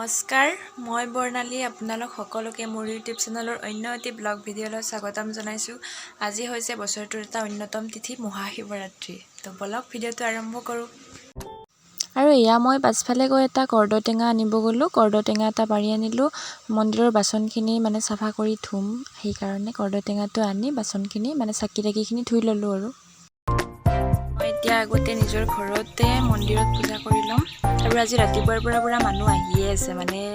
নমস্কাৰ, মই বৰ্ণালী আপোনালোক সকলোকে মোৰ ইউটিউব চেনেলৰ অন্য এটি ব্লগ ভিডিঅ'লৈ স্বাগতম জনাইছোঁ। আজি হৈছে বছৰটোৰ এটা অন্যতম তিথি মহাশিৱৰাত্ৰি। তো বলক ভিডিঅ'টো আৰম্ভ কৰোঁ। আৰু এয়া মই পাছফালে গৈ এটা কৰ্দৈটেঙা আনিব গ'লোঁ। কৰ্দৈটেঙা এটা পাৰি আনিলোঁ। মন্দিৰৰ বাচনখিনি চাফা কৰি ধুম, সেইকাৰণে কৰ্দৈটেঙাটো আনি বাচনখিনি চাকি তাকিখিনি ধুই ল'লোঁ। আৰু মই এতিয়া আগতে নিজৰ ঘৰতে মন্দিৰত পূজা কৰি ল'ম। আৰু আজি ৰাতিপুৱাৰ পৰা মানুহ আহিয়ে আছে।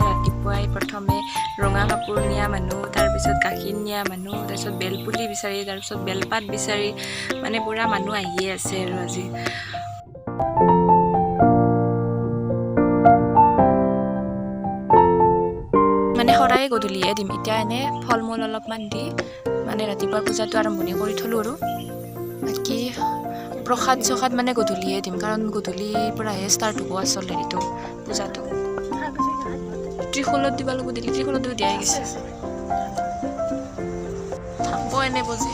ৰাতিপুৱাই প্ৰথমে ৰঙা কাপোৰ নিয়া মানুহ, তাৰপিছত গাখীৰ নিয়া মানুহ, তাৰপিছত বেলপুলি বিচাৰি, তাৰপিছত বেলপাত বিচাৰি পুৰা মানুহ আহিয়ে আছে। আৰু আজি সদায় গধূলিয়ে দিম। এতিয়া এনে ফল মূল অলপমান দি ৰাতিপুৱা পূজাটো আৰম্ভণি কৰি থলোঁ। আৰু বাকী প্ৰসাদ চসাদ গধূলিয়ে দিম, কাৰণ গধূলিৰ পৰাহে ষ্টাৰ্ট হ'ব আচলতে এইটো পূজাটো। ত্ৰিশূলত দিব লাগিব, দিলে ত্ৰিশূলত দিয়াই গৈছে। থাকব এনে বজি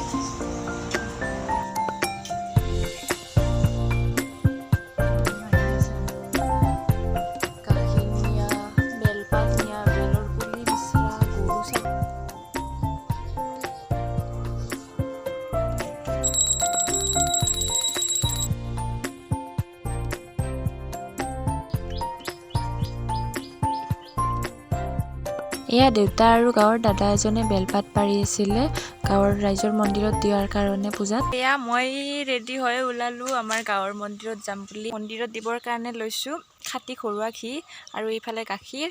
এয়া দেউতা আৰু গাঁৱৰ দাদা এজনে বেলপাত পাৰি আছিলে গাঁৱৰ ৰাইজৰ মন্দিৰত দিয়াৰ কাৰণে পূজাত। এয়া মই ৰেডি হৈ ওলালোঁ আমাৰ গাঁৱৰ মন্দিৰত যাম বুলি। মন্দিৰত দিবৰ কাৰণে লৈছোঁ খাটি ঘৰুৱা ঘি আৰু এইফালে গাখীৰ।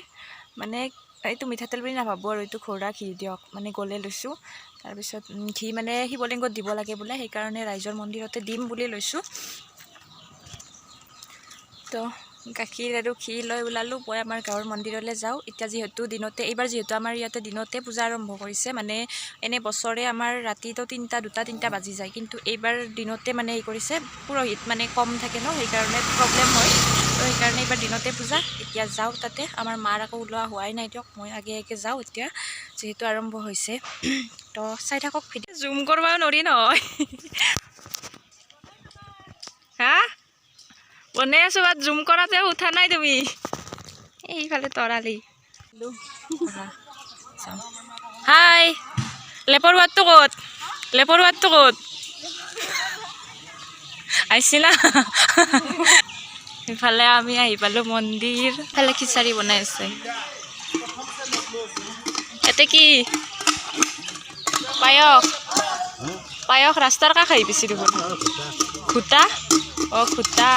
এইটো মিঠাতেল বুলি নাভাবোঁ, আৰু এইটো ঘৰুৱা ঘি দিয়ক গ'লে লৈছোঁ। তাৰপিছত ঘি শিৱলিংগত দিব লাগে বোলে, সেইকাৰণে ৰাইজৰ মন্দিৰতে দিম বুলি লৈছোঁ। তো গাখীৰ আৰু ঘি লৈ ওলালোঁ। মই আমাৰ গাঁৱৰ মন্দিৰলৈ যাওঁ। এতিয়া যিহেতু দিনতে, এইবাৰ যিহেতু আমাৰ ইয়াতে দিনতে পূজা আৰম্ভ কৰিছে, এনে বছৰে আমাৰ ৰাতিতো 2-3 বাজি যায়, কিন্তু এইবাৰ দিনতে হেৰি কৰিছে। পুৰোহিত কম থাকে ন, সেইকাৰণে প্ৰব্লেম হয়। তো সেইকাৰণে এইবাৰ দিনতে পূজা। এতিয়া যাওঁ তাতে। আমাৰ মাৰ আকৌ ওলোৱা হোৱাই নাই দিয়ক, মই আগে যাওঁ এতিয়া, যিহেতু আৰম্ভ হৈছে। তো চাই থাকক ভিডিঅ'। জুম কৰিব নোৱাৰি নহয়। হা বনাই আছোঁ, বাট জুম কৰাতে উঠা নাই তুমি। এইফালে তৰালি। হাই, লেপৰ ৱাটটো ক'ত? লেপৰ ৱাটটো ক'ত? আহিছিলা? ইফালে আমি আহি পালোঁ মন্দিৰ। ইফালে খিচাৰি বনাই আছে। ইয়াতে কি পায়স? পায়স ৰাস্তাৰ কাষ আহি পাইছে দেখোন। ঘোটা? অঁ ঘোটা,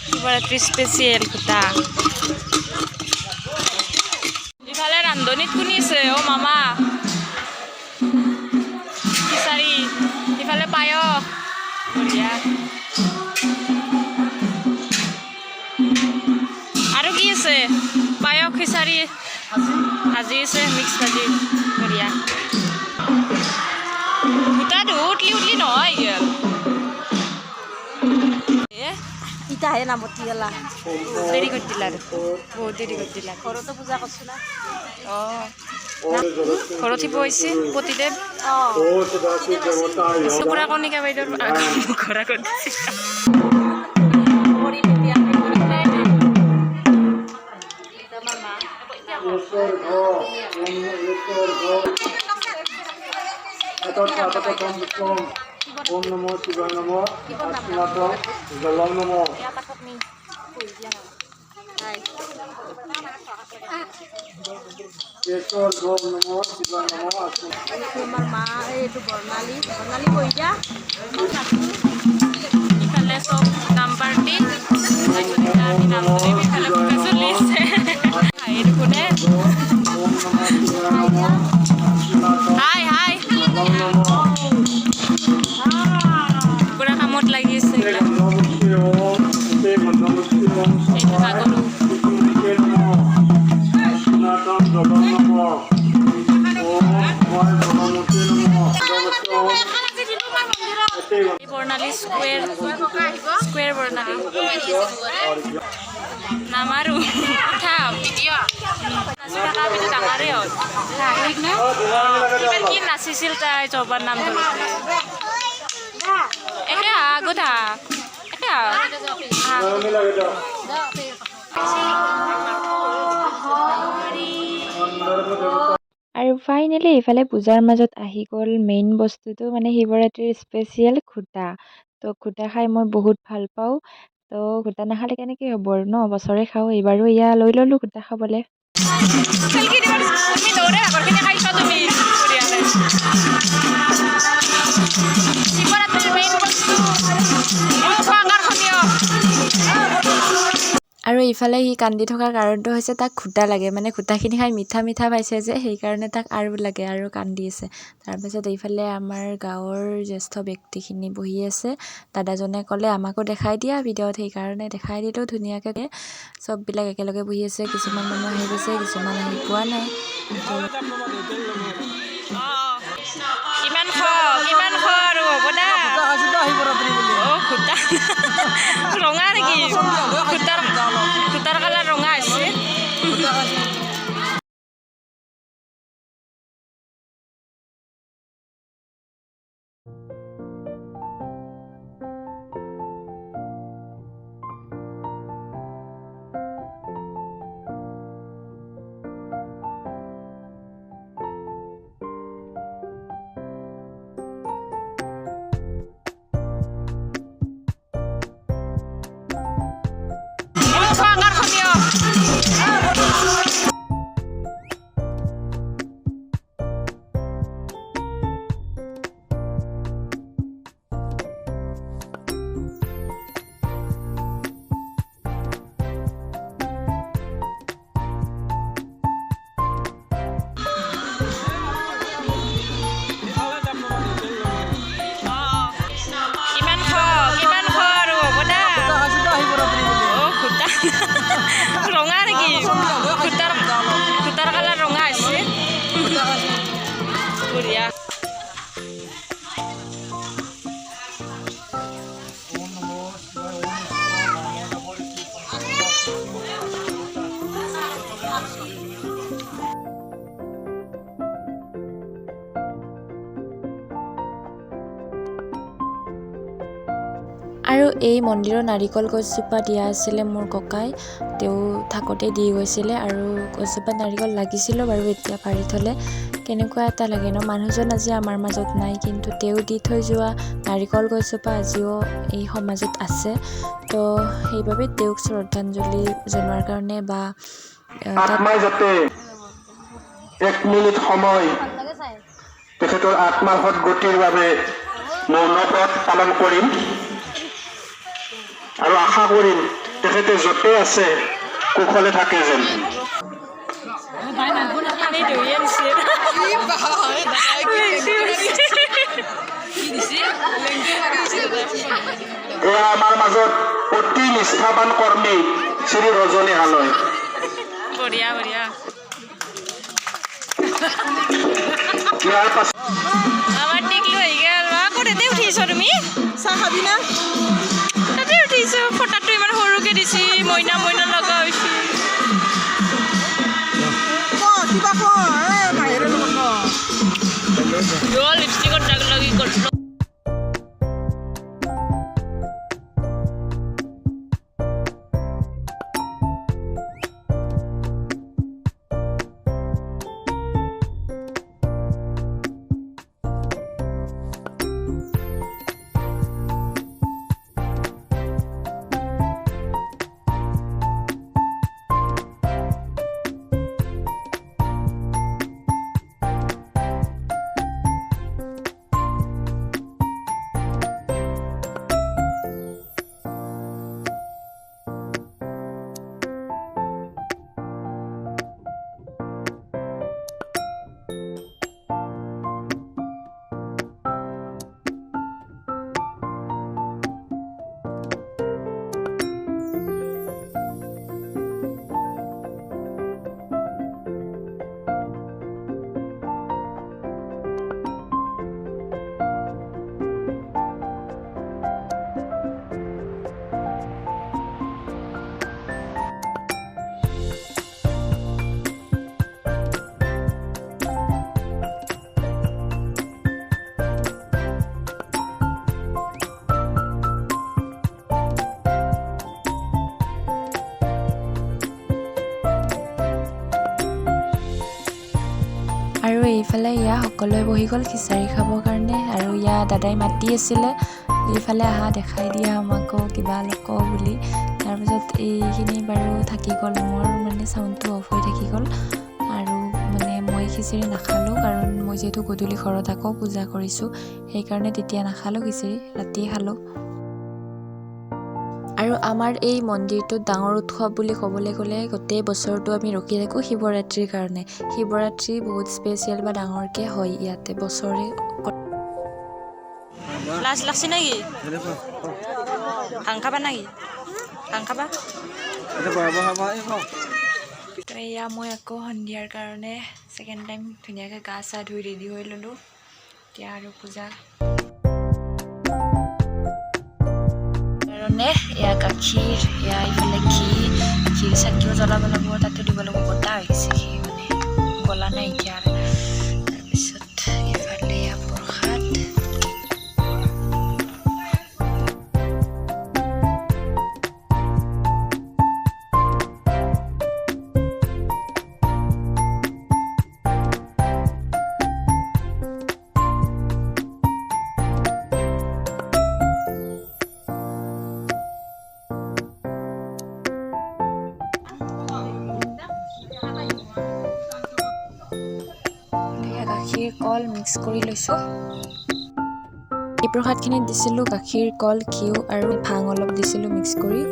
শিৱৰাত্ৰি স্পেচিয়েল ঘোটা। ইফালে ৰান্ধনীত কোনি আছে? অ মামা। খিচাৰি, ইফালে পায়স। বঢ়িয়া। আৰু কি আছে? পায়স, খিচাৰি, ভাজি আছে, মিক্স ভাজি। বঢ়িয়া। গোটাটো উতলি নহয় গেল। ইটাহে নামতি গেলা। দেৰি কৰি দিলা, বহুত দেৰি কৰি দিলা। ঘৰতো পূজা কৰছো না। অঁ ঘৰত থিব হৈছে পতিদেৱ। চুকুৰা কণিকা বাইদেউৰ ঘৰ আগত দিছে। ওম নমো শিৱায় নমো আত্মাতো জলং নমো। আমাৰ মা এইটো বৰ্ণালী কৈ দিয়া। ইফালে চব নাম পাৰ্টি, আমি নাম ধৰিম। ইফালে পূজা চলি আছে। কোনে হাই হাই পুৰা কামত লাগি আছে। এইটো ভাগৰু। বৰ্ণালী স্কুৱেৰ বৰ্ণালী নামাৰো। নাচি থকা আমিতো ডাঙৰে হ'ল। এইবাৰ কি নাচিছিল তাই জবাৰ নাম ধৰোঁতে? একে আগত একে ফাইনেলি এইফালে পূজাৰ মাজত আহি গ'ল মেইন বস্তুটো মানে শিৱৰাত্ৰিৰ স্পেচিয়েল ঘোটা। তো ঘোটা খাই মই বহুত ভাল পাওঁ। তো ঘোটা নাখালে কেনেকৈ হ'ব আৰু ন, বছৰে খাওঁ, এইবাৰো এয়া লৈ ল'লোঁ ঘোটা খাবলৈ। আৰু ইফালে সি কান্দি থকাৰ কাৰণটো হৈছে তাক ঘোটা লাগে, মানে ঘোটাখিনি খাই মিঠা মিঠা পাইছে যে সেইকাৰণে তাক আৰু লাগে আৰু কান্দি আছে। তাৰপিছত এইফালে আমাৰ গাঁৱৰ জ্যেষ্ঠ ব্যক্তিখিনি বহি আছে। দাদাজনে ক'লে আমাকো দেখাই দিয়া ভিডিঅ'ত, সেইকাৰণে দেখাই দিলোঁ ধুনীয়াকৈ। চববিলাক একেলগে বহি আছে, কিছুমান মানুহ আহি গৈছে, কিছুমান আহি পোৱা নাই। ৰঙা নেকি? সূতাৰ কালাৰ ৰঙা আছে। ৰঙা নেকি? সূতাৰ কালাৰ ৰঙা আছে। বঢ়িয়া। আৰু এই মন্দিৰৰ নাৰিকল গছজোপা দিয়া আছিলে মোৰ ককাই, তেওঁ থাকোঁতে দি গৈছিলে। আৰু গছজোপাত নাৰিকল লাগিছিলোঁ বাৰু, এতিয়া পাৰি থ'লে কেনেকুৱা এটা লাগে ন। মানুহজন আজি আমাৰ মাজত নাই, কিন্তু তেওঁ দি থৈ যোৱা নাৰিকল গছজোপা আজিও এই সমাজত আছে। তো সেইবাবে তেওঁক শ্ৰদ্ধাঞ্জলি জনোৱাৰ কাৰণে বা আত্মাই যাতে এক মিনিট সময় তেখেতৰ আত্মাৰ সদগতিৰ বাবে মৌনব্ৰত পালন কৰিম আৰু আশা কৰিম তেখেতে য'তে আছে কুশলে থাকে যেন। এয়া আমাৰ মাজত অতি নিষ্ঠাবান কৰ্মী শ্ৰী ৰজনী হালৈ। বঢ়িয়া বঢ়িয়া। ইয়াৰ পাছত আমাৰ টিকলু আহি গ'ল। ক'ত এতে উঠিছ তুমি? চাহ খাবি না? তাতে উঠিছো। ফটাটো ইমান সৰুকৈ দিছি, মইনা মইনা লগা হৈছে। কিবা বাহিৰৰ লিপষ্টিকত দাগ লাগি গ'ল। এইফালে ইয়া সকলোৱে বহি গ'ল খিচাৰি খাবৰ কাৰণে আৰু ইয়া দাদাই মাতি আছিলে এইফালে আহা দেখাই দিয়া আমাকো কিবা লোক বুলি। তাৰপিছত এইখিনি বাৰু থাকি গ'ল, মোৰ মানে চাউণ্ডটো অফ হৈ থাকি গ'ল আৰু মানে মই খিচিৰি নাখালোঁ কাৰণ মই যিহেতু গধূলি ঘৰত আকৌ পূজা কৰিছোঁ সেইকাৰণে তেতিয়া নাখালোঁ খিচিৰি, ৰাতিয়ে খালোঁ। আৰু আমাৰ এই মন্দিৰটোত ডাঙৰ উৎসৱ বুলি ক'বলৈ গ'লে গোটেই বছৰটো আমি ৰখি থাকোঁ শিৱৰাত্ৰিৰ কাৰণে। শিৱৰাত্ৰি বহুত স্পেচিয়েল বা ডাঙৰকৈ হয় ইয়াতে বছৰে। লাজ লাগছে নেকি? ভাং খাবা নেকি? ভাং খাবা? তো এয়া মই আকৌ সন্ধিয়াৰ কাৰণে ছেকেণ্ড টাইম ধুনীয়াকৈ গা চা ধুই ৰেডি হৈ ল'লোঁ। এতিয়া আৰু পূজা কাৰণে এয়া গাখীৰ, এয়া ইফালে ঘিৰ চাকিও জ্বলাব লাগিব, তাতে দিব লাগিব, গোটা হৈ গৈছে ঘি মানে গলা নাই এতিয়া। তাৰপিছত ইফালে এয়া প্ৰসাদ। গাখীৰ কল মিক্স কৰি লৈছোঁ। এই প্ৰসাদখিনিত দিছিলোঁ গাখীৰ, কল, ঘিউ আৰু ভাং অলপ দিছিলোঁ মিক্স কৰি।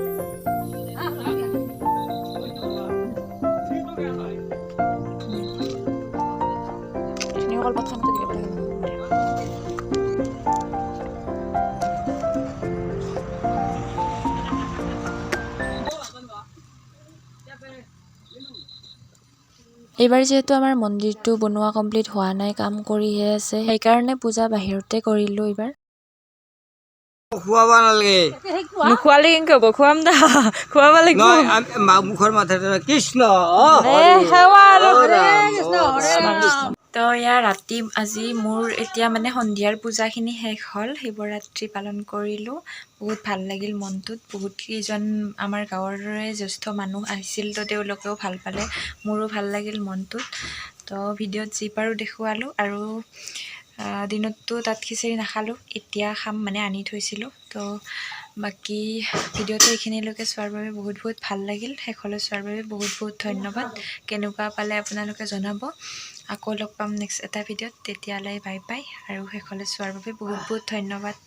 এইবাৰ যিহেতু আমাৰ মন্দিৰটো বনোৱা কমপ্লিট হোৱা নাই, কাম কৰিহে আছে, সেইকাৰণে পূজা বাহিৰতে কৰিলোঁ এইবাৰ। খুৱাব নালাগে। নোখোৱালে কেনেকৈ হ'ব? খুৱাম দা, খুৱাব লাগিব। মুখৰ মাথাতে কৃষ্ণ তো এয়া ৰাতি আজি মোৰ এতিয়া মানে সন্ধিয়াৰ পূজাখিনি শেষ হ'ল, শিৱৰাত্ৰি পালন কৰিলোঁ। বহুত ভাল লাগিল মনটোত, বহুত কেইজন আমাৰ গাঁৱৰে জ্যেষ্ঠ মানুহ আহিছিল, তো তেওঁলোকেও ভাল পালে, মোৰো ভাল লাগিল মনটোত। তো ভিডিঅ'ত যি পাৰোঁ দেখুৱালোঁ আৰু দিনততো তাত খিচিৰি নাখালোঁ, এতিয়া খাম মানে আনি থৈছিলোঁ। তো বাকী ভিডিঅ'টো এইখিনিলৈকে চোৱাৰ বাবে বহুত বহুত ভাল লাগিল, শেষলৈ চোৱাৰ বাবে বহুত বহুত ধন্যবাদ। কেনেকুৱা পালে আপোনালোকে জনাব। আকৌ লগ পাম নেক্সট এটা ভিডিঅ'ত, তেতিয়ালৈ বাই বাই আৰু শেষলৈ চোৱাৰ বাবে বহুত বহুত ধন্যবাদ।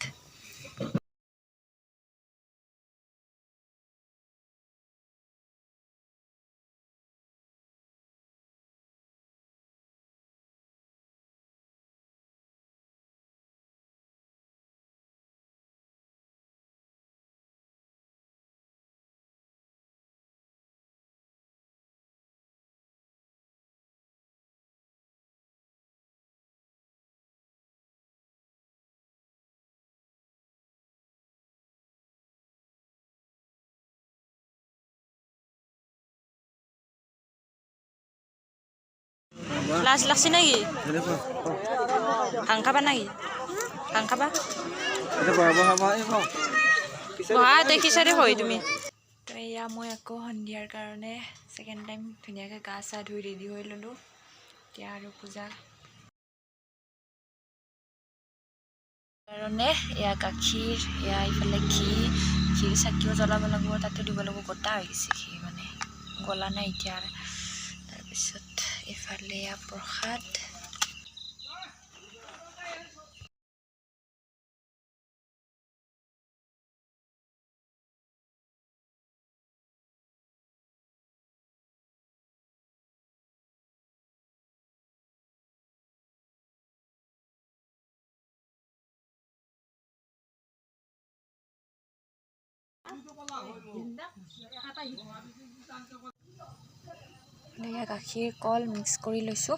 লাজ লাগছে নেকি? ভাং খাবা নেকি? ভাং খাবা? খিচাৰি হয় তুমি। তো এয়া মই আকৌ সন্ধিয়াৰ কাৰণে ছেকেণ্ড টাইম ধুনীয়াকৈ গা চা ধুই ৰেডি হৈ ল'লোঁ। এতিয়া আৰু পূজা কাৰণে এয়া গাখীৰ, এয়া ইফালে ঘিৰ চাকিও জ্বলাব লাগিব, তাতে দিব লাগিব, গোটা হৈ গৈছে ঘি মানে গলা নাই এতিয়া। তাৰপিছত ইফালে এয়া প্ৰসাদ। গাখীৰ কল মিক্স কৰি লৈছোঁ।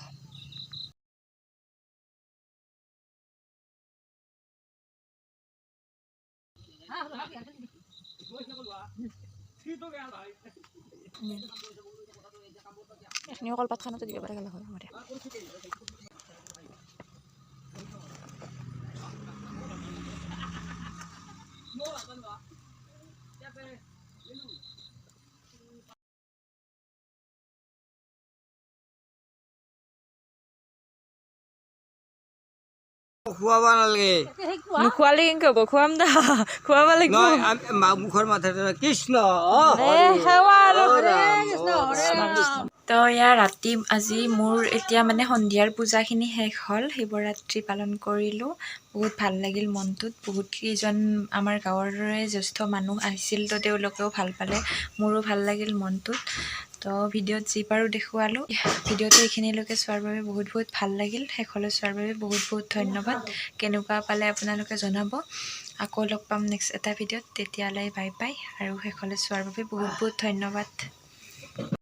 এখনি কলপাত খানতে দিব পাৰে গ'ল হয়। খুৱাব নালাগে নোখোৱালে কেনেকৈ হ'ব খুৱাম দা খুৱাব লাগিব নহয় মুখৰ মাথাতে কৃষ্ণ তো ইয়াৰ ৰাতি আজি মোৰ এতিয়া মানে সন্ধিয়াৰ পূজাখিনি শেষ হ'ল শিৱৰাত্ৰি পালন কৰিলোঁ বহুত ভাল লাগিল মনটোত বহুত কেইজন আমাৰ গাঁৱৰে জ্যেষ্ঠ মানুহ আহিছিল তো তেওঁলোকেও ভাল পালে মোৰো ভাল লাগিল মনটোত তো ভিডিঅ'ত যি পাৰোঁ দেখুৱালোঁ ভিডিঅ'টো এইখিনিলৈকে চোৱাৰ বাবে বহুত বহুত ভাল লাগিল শেষলৈ চোৱাৰ বাবে বহুত বহুত ধন্যবাদ কেনেকুৱা পালে আপোনালোকে জনাব আকৌ লগ পাম নেক্সট এটা ভিডিঅ'ত তেতিয়ালৈ বাই বাই আৰু শেষলৈ চোৱাৰ বাবে বহুত বহুত ধন্যবাদ